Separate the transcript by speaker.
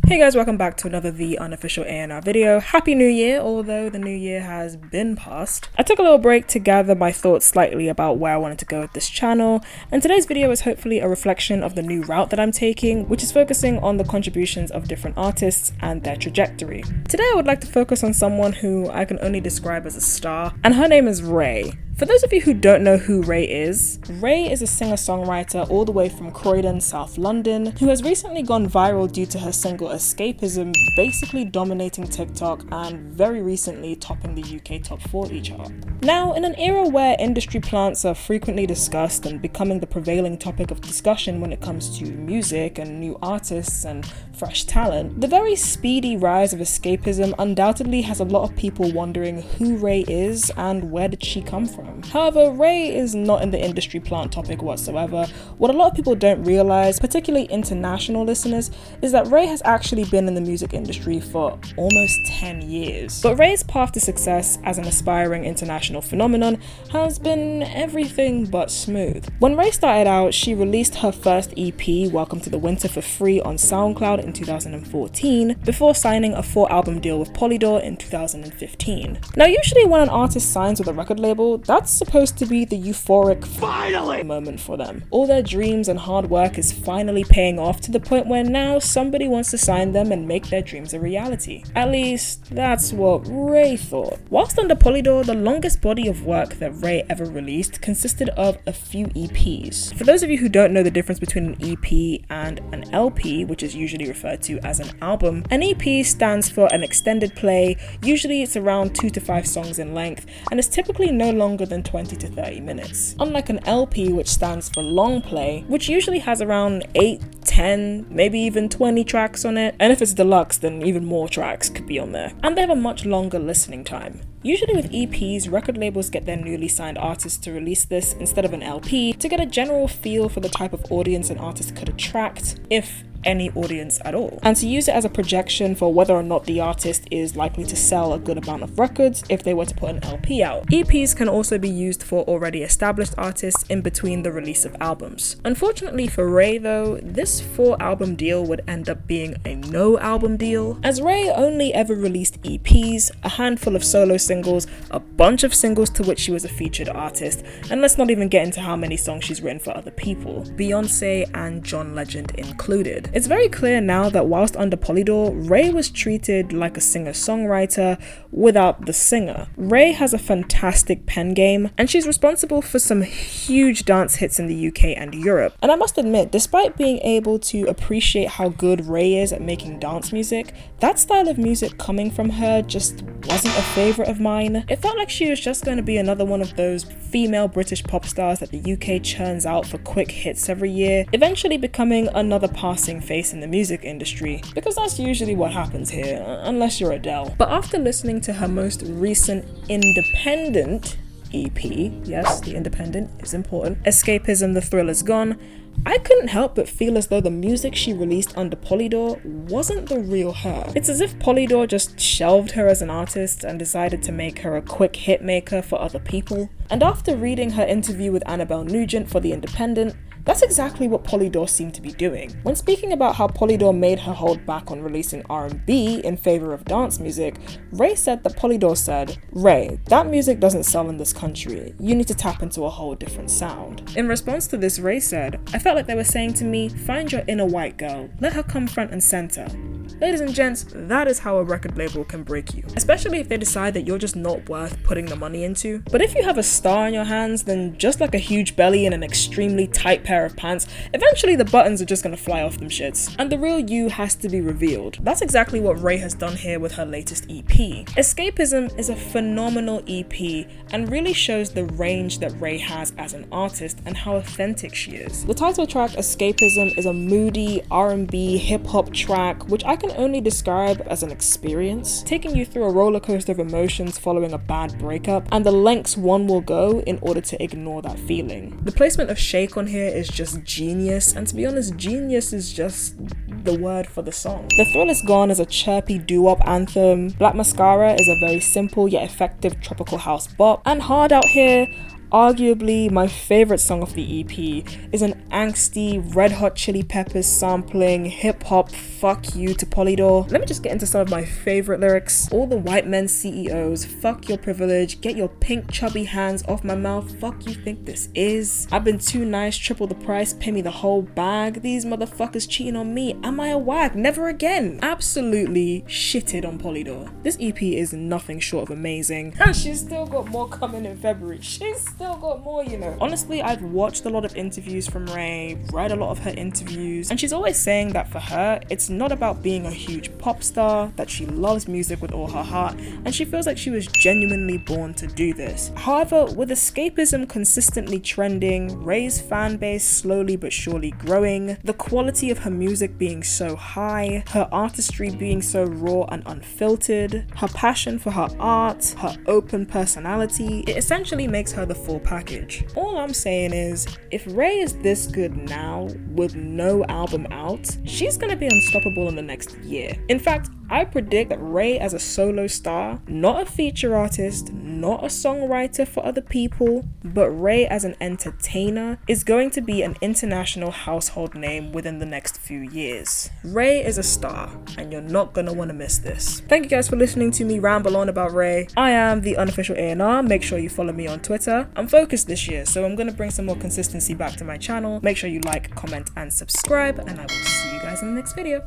Speaker 1: Hey guys, welcome back to another The Unofficial A&R video. Happy New Year, although the new year has been passed. I took a little break to gather my thoughts slightly about where I wanted to go with this channel, and today's video is hopefully a reflection of the new route that I'm taking, which is focusing on the contributions of different artists and their trajectory. Today I would like to focus on someone who I can only describe as a star, and her name is Raye. For those of you who don't know who Raye is a singer-songwriter all the way from Croydon, South London, who has recently gone viral due to her single Escapism basically dominating TikTok and very recently topping the UK top 40 chart. Now, in an era where industry plants are frequently discussed and becoming the prevailing topic of discussion when it comes to music and new artists and fresh talent, the very speedy rise of escapism undoubtedly has a lot of people wondering who Raye is and where did she come from. However, Raye is not in the industry plant topic whatsoever. What a lot of people don't realize, particularly international listeners, is that Raye has actually been in the music industry for almost 10 years. But Raye's path to success as an aspiring international phenomenon has been everything but smooth. When Raye started out, she released her first EP, Welcome to the Winter, for free on SoundCloud in 2014, before signing a 4-album deal with Polydor in 2015. Now, usually when an artist signs with a record label, that's supposed to be the euphoric finally moment for them. All their dreams and hard work is finally paying off to the point where now somebody wants to sign them and make their dreams a reality. At least, that's what Raye thought. Whilst under Polydor, the longest body of work that Raye ever released consisted of a few EPs. For those of you who don't know the difference between an EP and an LP, which is usually referred to as an album, an EP stands for an extended play. Usually it's around 2 to 5 songs in length and is typically no longer than 20 to 30 minutes. Unlike an LP, which stands for long play, which usually has around 8, 10, maybe even 20 tracks on it, and if it's deluxe then even more tracks could be on there, and they have a much longer listening time. Usually with EPs, record labels get their newly signed artists to release this instead of an LP to get a general feel for the type of audience an artist could attract, if any audience at all, and to use it as a projection for whether or not the artist is likely to sell a good amount of records if they were to put an LP out. EPs can also be used for already established artists in between the release of albums. Unfortunately for Raye though, this 4-album deal would end up being a no album deal, as Raye only ever released EPs, a handful of solo singles, a bunch of singles to which she was a featured artist, and let's not even get into how many songs she's written for other people, Beyonce and John Legend included. It's very clear now that whilst under Polydor, Raye was treated like a singer-songwriter without the singer. Raye has a fantastic pen game, and she's responsible for some huge dance hits in the UK and Europe. And I must admit, despite being able to appreciate how good Raye is at making dance music, that style of music coming from her just wasn't a favourite of mine. It felt like she was just going to be another one of those female British pop stars that the UK churns out for quick hits every year, eventually becoming another passing face in the music industry, because that's usually what happens here, unless you're Adele. But after listening to her most recent independent EP, yes, the independent is important, Escapism, The Thrill Is Gone, I couldn't help but feel as though the music she released under Polydor wasn't the real her. It's as if Polydor just shelved her as an artist and decided to make her a quick hit maker for other people. And after reading her interview with Annabelle Nugent for The Independent, that's exactly what Polydor seemed to be doing. When speaking about how Polydor made her hold back on releasing R&B in favor of dance music, Raye said that Polydor said, "Raye, that music doesn't sell in this country. You need to tap into a whole different sound." In response to this, Raye said, "I felt like they were saying to me, find your inner white girl, let her come front and center. Ladies and gents, that is how a record label can break you, especially if they decide that you're just not worth putting the money into. But if you have a star in your hands, then just like a huge belly and an extremely tight pair of pants, eventually the buttons are just gonna fly off them shits, and the real you has to be revealed." That's exactly what Raye has done here with her latest EP. Escapism is a phenomenal EP and really shows the range that Raye has as an artist and how authentic she is. The title track Escapism is a moody R&B hip-hop track which I can only describe as an experience, taking you through a roller coaster of emotions following a bad breakup and the lengths one will go in order to ignore that feeling. The placement of Shake on here is just genius, and to be honest, genius is just the word for the song. The Thrill Is Gone is a chirpy doo-wop anthem, Black Mascara is a very simple yet effective tropical house bop, and Hard Out Here, Arguably, my favorite song of the EP is an angsty Red Hot Chili Peppers sampling hip-hop fuck you to Polydor. Let me just get into some of my favorite lyrics. All the white men CEOs, fuck your privilege, get your pink chubby hands off my mouth, fuck you think this is? I've been too nice, triple the price, pay me the whole bag. These motherfuckers cheating on me, am I a wag? Never again. Absolutely shitted on Polydor. This EP is nothing short of amazing, and she's still got more coming in February. She's still got more, you know. Honestly, I've watched a lot of interviews from Raye, read a lot of her interviews, and she's always saying that for her, it's not about being a huge pop star, that she loves music with all her heart, and she feels like she was genuinely born to do this. However, with Escapism consistently trending, Raye's fan base slowly but surely growing, the quality of her music being so high, her artistry being so raw and unfiltered, her passion for her art, her open personality, it essentially makes her the full package. All I'm saying is, if Raye is this good now with no album out, she's gonna be unstoppable in the next year. In fact, I predict that Raye as a solo star, not a feature artist, not a songwriter for other people, but Raye as an entertainer is going to be an international household name within the next few years. Raye is a star, and you're not gonna wanna miss this. Thank you guys for listening to me ramble on about Raye. I am the unofficial A&R. Make sure you follow me on Twitter. I'm focused this year, so I'm gonna bring some more consistency back to my channel. Make sure you like, comment, and subscribe, and I will see you guys in the next video.